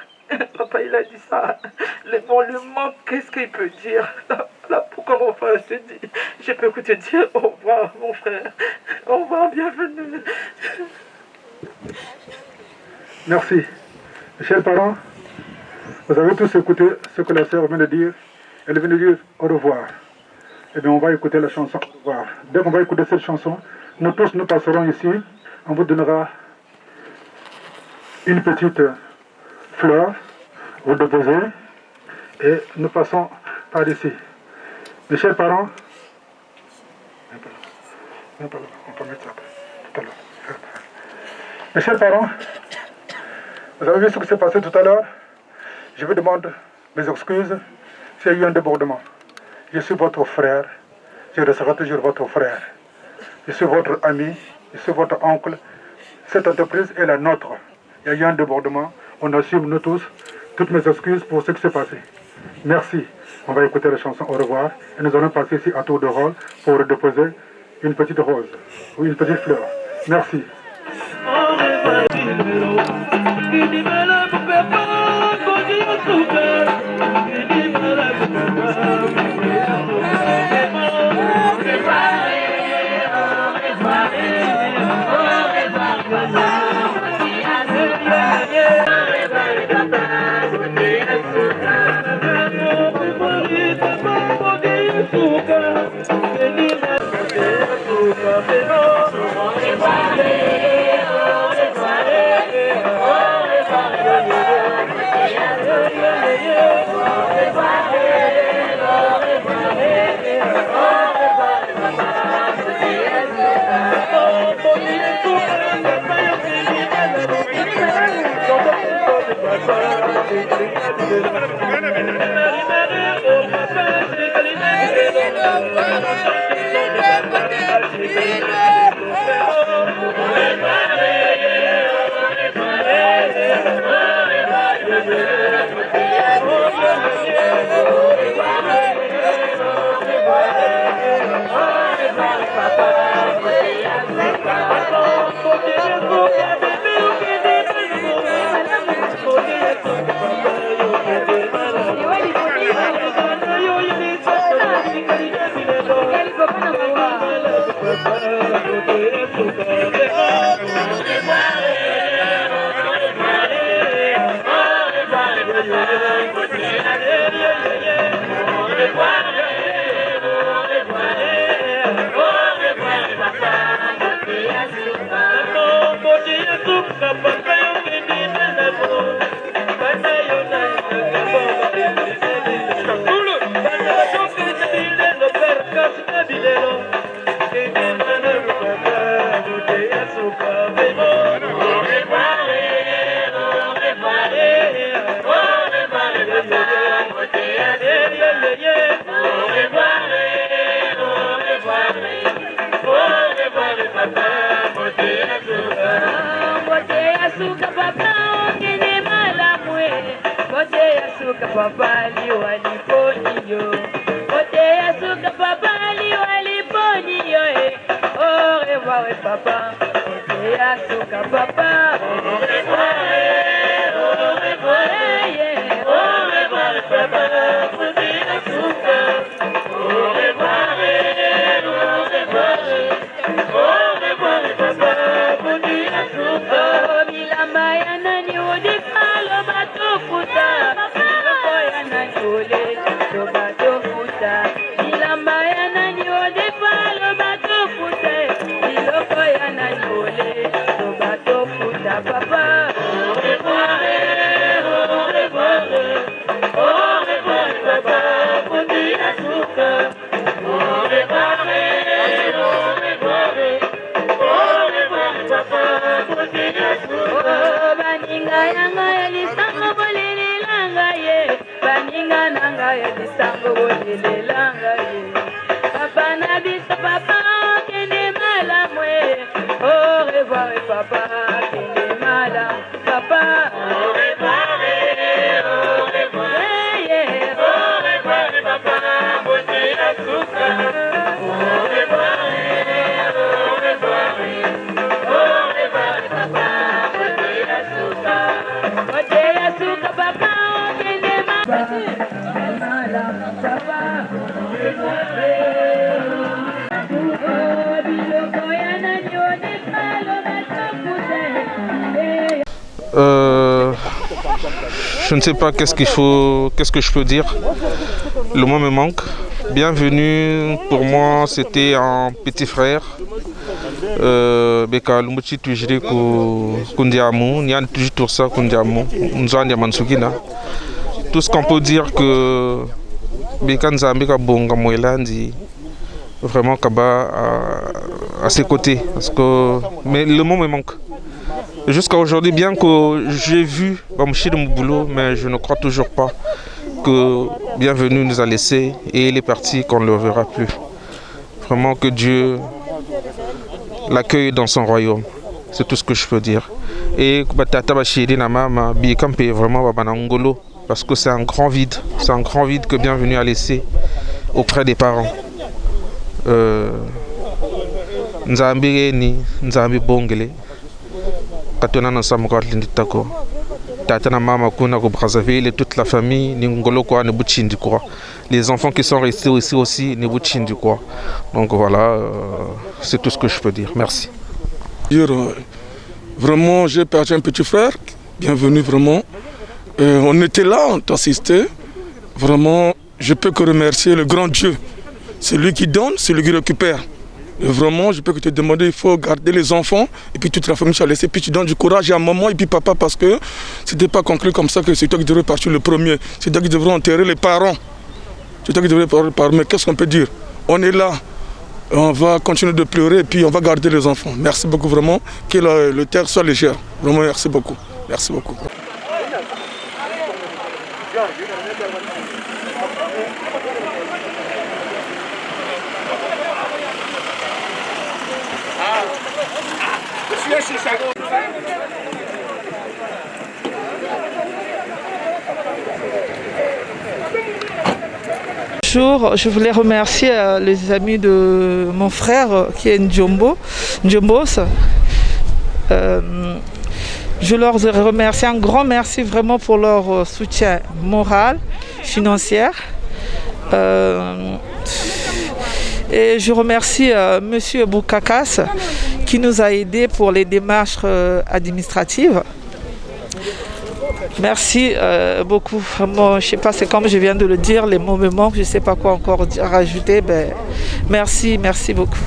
papa il a dit ça les mots lui manquent qu'est-ce qu'il peut dire là pourquoi mon frère je te dis je peux que te dire au revoir mon frère au revoir bienvenue Merci. Chers parents, vous avez tous écouté ce que la sœur vient de dire. Elle vient de dire au revoir. Eh bien, on va écouter la chanson au revoir. Dès qu'on va écouter cette chanson, nous tous nous passerons ici. On vous donnera une petite fleur, vous déposez, et nous passons par ici. Mes chers parents, on peut mettre ça tout à l'heure. Mes chers parents, vous avez vu ce qui s'est passé tout à l'heure. Je vous demande mes excuses s'il y a eu un débordement. Je suis votre frère, je resterai toujours votre frère. Je suis votre ami, je suis votre oncle. Cette entreprise est la nôtre. Il y a eu un débordement. On assume, nous tous, toutes mes excuses pour ce qui s'est passé. Merci. On va écouter la chanson Au revoir et nous allons passer ici à tour de rôle pour déposer une petite rose ou une petite fleur. Merci. Je ne sais pas qu'est-ce que je peux dire. Le mot me manque. Bienvenue, pour moi c'était un petit frère. Beka lumbuchi tujiri kundiamu, nyan toujours ça kundiamu, nzandi mansukina. Tout ce qu'on peut dire que Beka nzambi ka bonga moelandi vraiment kaba à ses côtés parce que mais le mot me manque. Jusqu'à aujourd'hui, bien que j'ai vu Bamouchir mon boulot, mais je ne crois toujours pas que Bienvenue nous a laissé et il est parti qu'on ne le verra plus. Vraiment que Dieu l'accueille dans son royaume. C'est tout ce que je peux dire. Et Batata Bachiri na mama bi kampe vraiment babana ngolo parce que c'est un grand vide que Bienvenue a laissé auprès des parents. Nzambi ni Nzambi bongele katona na samukot linditako tata na mama kuna ko Brazzaville et toute la famille ni ngolo kwa ne buchindi quoi. Les enfants qui sont restés aussi ne buchindi quoi. Donc voilà, c'est tout ce que je peux dire. Merci. Vraiment, j'ai perdu un petit frère. Bienvenue vraiment. On était là, on t'assistait. Vraiment, je peux que remercier le grand Dieu. C'est lui qui donne, c'est lui qui récupère. Et vraiment, je peux que te demander, il faut garder les enfants et puis toute la famille tu as laissé, puis tu donnes du courage à maman et puis papa parce que c'était pas conclu comme ça que c'est toi qui devrais partir le premier. C'est toi qui devrais enterrer les parents. C'est toi qui devrais parler les parents. Mais qu'est-ce qu'on peut dire? On est là, on va continuer de pleurer et puis on va garder les enfants. Merci beaucoup vraiment, que le terre soit légère. Vraiment, merci beaucoup. Merci beaucoup. Bonjour, je voulais remercier les amis de mon frère qui est Njombos. Je leur remercie, un grand merci vraiment pour leur soutien moral, financier. Et je remercie Monsieur Boukakas qui nous a aidés pour les démarches administratives. Merci beaucoup. Vraiment, je ne sais pas, c'est comme je viens de le dire, les mots me manquent, je ne sais pas quoi encore rajouter. Ben, merci beaucoup.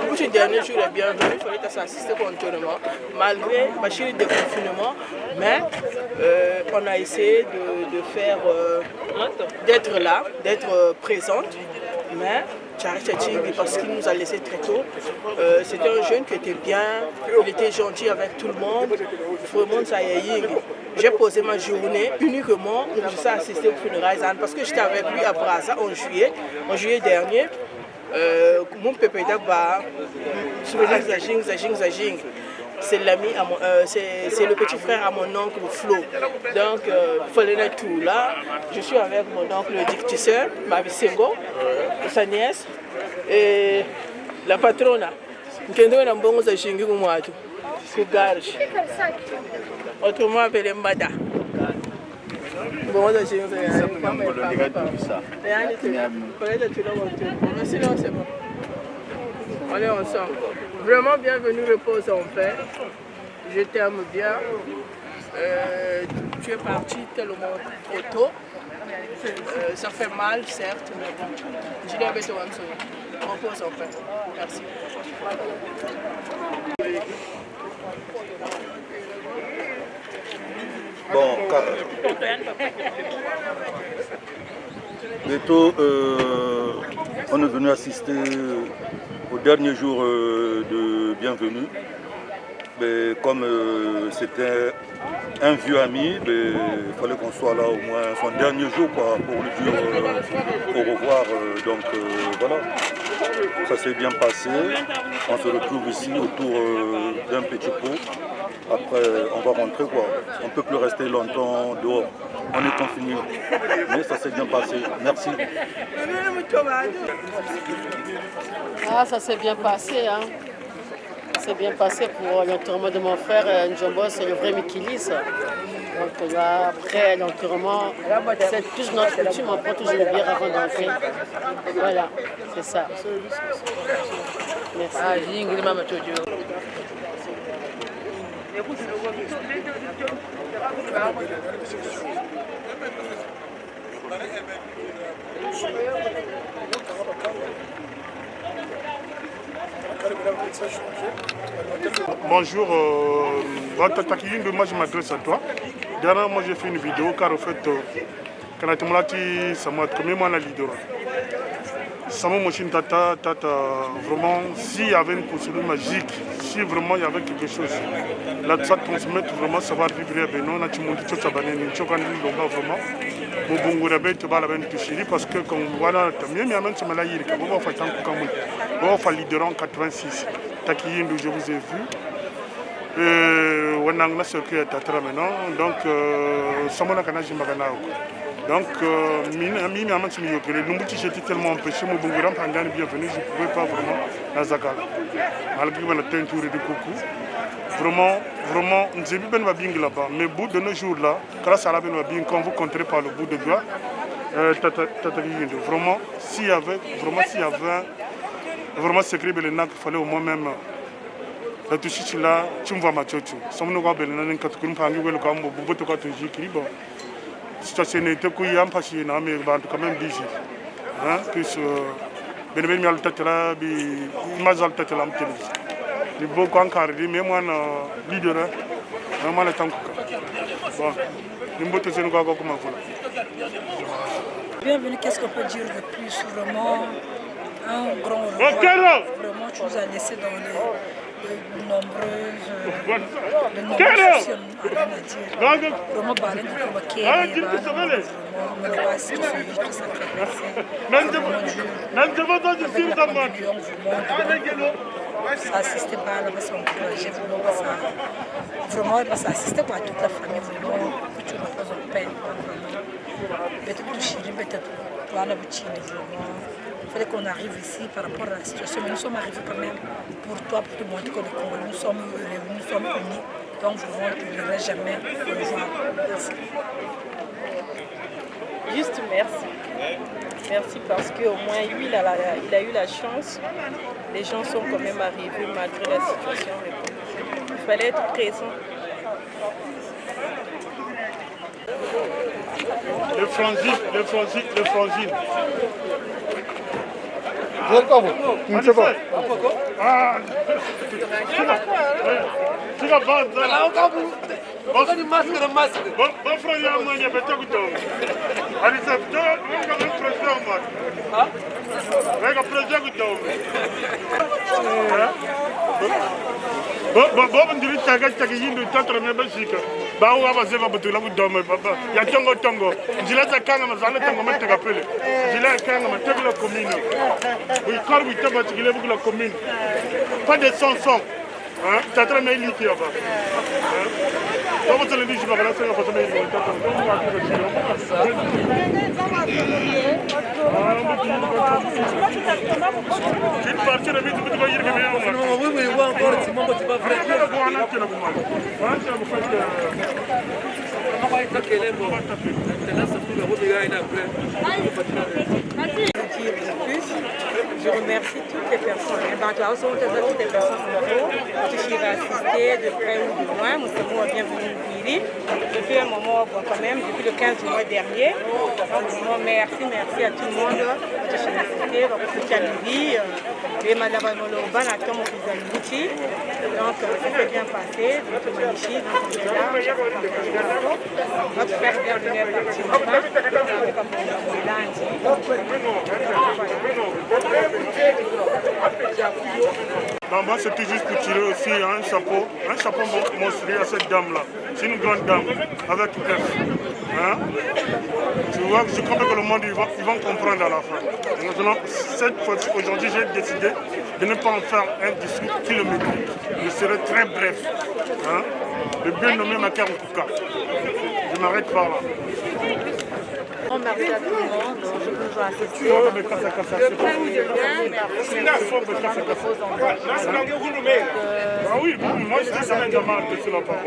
Pour ce dernier jour est bienvenu, il fallait s'assister continuellement, malgré le déconfinement, mais on a essayé de faire, d'être là, d'être présente, mais parce qu'il nous a laissé très tôt. C'était un jeune qui était bien, il était gentil avec tout le monde, vraiment ça y est. J'ai posé ma journée uniquement pour que je sois assisté au funérailles parce que j'étais avec lui à Brazza en juillet dernier. Mon pépé d'Abba, c'est l'ami, c'est le petit frère à mon oncle Flo. Donc, il fallait être tout là. Je suis avec mon oncle Dictisseur, ma Sengo, sa nièce, et la patrona. Autrement appelé Mbada. Sinon, c'est bon. On est ensemble. Vraiment bienvenue, repose en paix. Je t'aime bien. Tu es parti tellement trop tôt. Ça fait mal, certes, mais bon. Je l'ai avec toi, repose en paix. Merci. Bon, beto On est venu assister au dernier jour de bienvenue. Mais comme c'était un vieux ami, il fallait qu'on soit là au moins son dernier jour quoi, pour lui dire au revoir. Donc voilà, ça s'est bien passé. On se retrouve ici autour d'un petit pot. Après, on va rentrer quoi. On ne peut plus rester longtemps dehors. On est confiné. Mais ça s'est bien passé. Merci. Ah, ça s'est bien passé. Hein. C'est bien passé pour l'enterrement de mon frère Njombo, c'est le vrai Mikilis. Donc là, après l'enterrement, c'est toujours notre coutume, on prend toujours le bière avant d'entrer. Voilà, c'est ça. Merci. Bonjour, moi je m'adresse à toi. Dernièrement, moi j'ai fait une vidéo car en fait, quand ça m'a commis moi la leader. Samo Moshin Tata, vraiment, s'il y avait une procédure magique, si vraiment il y avait quelque chose, là ça transmettre vraiment savoir vivre bien, non, tu montes tout ça, vraiment. Mon bon gourabé, tu vas la venir toucher parce que quand voilà, tu as mieux mis à main sur ma laïque, on va faire tant que comme on va leader en 86. Takiyin, je vous ai vu. On a un circuit à Tatra maintenant, donc Samona Kanaji Maganao. Donc, j'étais tellement empêché, mon bon grand pendant bienvenue, je ne pouvais pas vraiment la Zagal. Malgré la teinture de coucou. Vraiment, j'ai vu Ben Wabing là-bas, mais au bout de nos jours là, grâce à la Ben Wabing, quand vous compterez par le bout de doigt, vraiment, s'il y avait vraiment secret, il fallait au moins même la touche là, tu me vois ma tchocho. Si on ne voit pas, on ne peut pas le faire, on peut pas le situation n'était que y a un passé, mais quand même busy. Hein, plus ben ben mal tête là, bi mazal tête là m'tel. Les beaux encore mais moi leader, moi le temps que. Bon, nous me tenons quoi comment voilà. Bienvenue, qu'est-ce qu'on peut dire de plus vraiment un grand revoir. Vraiment, tu nous as laissé dans de nombreuses choses à dire. Vraiment, parler de ça assistait pas à la façon encourager vraiment ça assistait à toute la famille vraiment que tu reposes en paix peut-être que tu peut-être toi la boutique vraiment il fallait qu'on arrive ici par rapport à la situation mais nous sommes arrivés quand même pour toi pour te montrer que le Congo nous sommes unis donc vraiment tu ne verras jamais au revoir. Merci. Juste merci. Merci parce qu'au moins lui, il a eu la chance. Les gens sont quand même arrivés malgré la situation. Il fallait être présent. Le frangine. Tu ne sais pas. Ah, tu vas pas. Bon frère, il y a un moyen de faire tout. Allez, ça fait un président. Avec un président. Bon, on dirait que tu as une tante de Belgique. Bah, on va passer par tout là où dormir. Il y a Tongo. Je l'ai dit quand on a été appelé. Je l'ai dit quand on a été la commune. Oui, quand on a été la commune. Pas de son. Tu as très bien liqué là-bas. Comment tu le dis, je vais relancer la photo de je remercie toutes les personnes, toutes les personnes qui sont assistées de près ou de loin. Nous sommes bienvenus depuis un moment quand même, depuis le 15 du mois dernier. Donc, merci à tout le monde qui sont assistés, pour Tchalibi, Et Madame Moloban a tout mon fils Bouti. Donc, ça s'est bien passé. Donc, Manichi, donc on est là. Notre frère bienvenu est parti maintenant. Moi, c'était juste pour tirer aussi un chapeau monstrueux à cette dame-là. C'est une grande dame, avec F. Hein? Tu vois, je crois que le monde, ils vont comprendre à la fin. Maintenant, cette fois-ci, aujourd'hui, j'ai décidé de ne pas en faire un discours kilométrique. Je serai très bref. Hein? Le bien nommé Makar Okuka. Je m'arrête par là. Merci à tout le monde, je vous assister. De près ou de loin, merci. Ah oui, moi je dis ça m'a demandé de cela par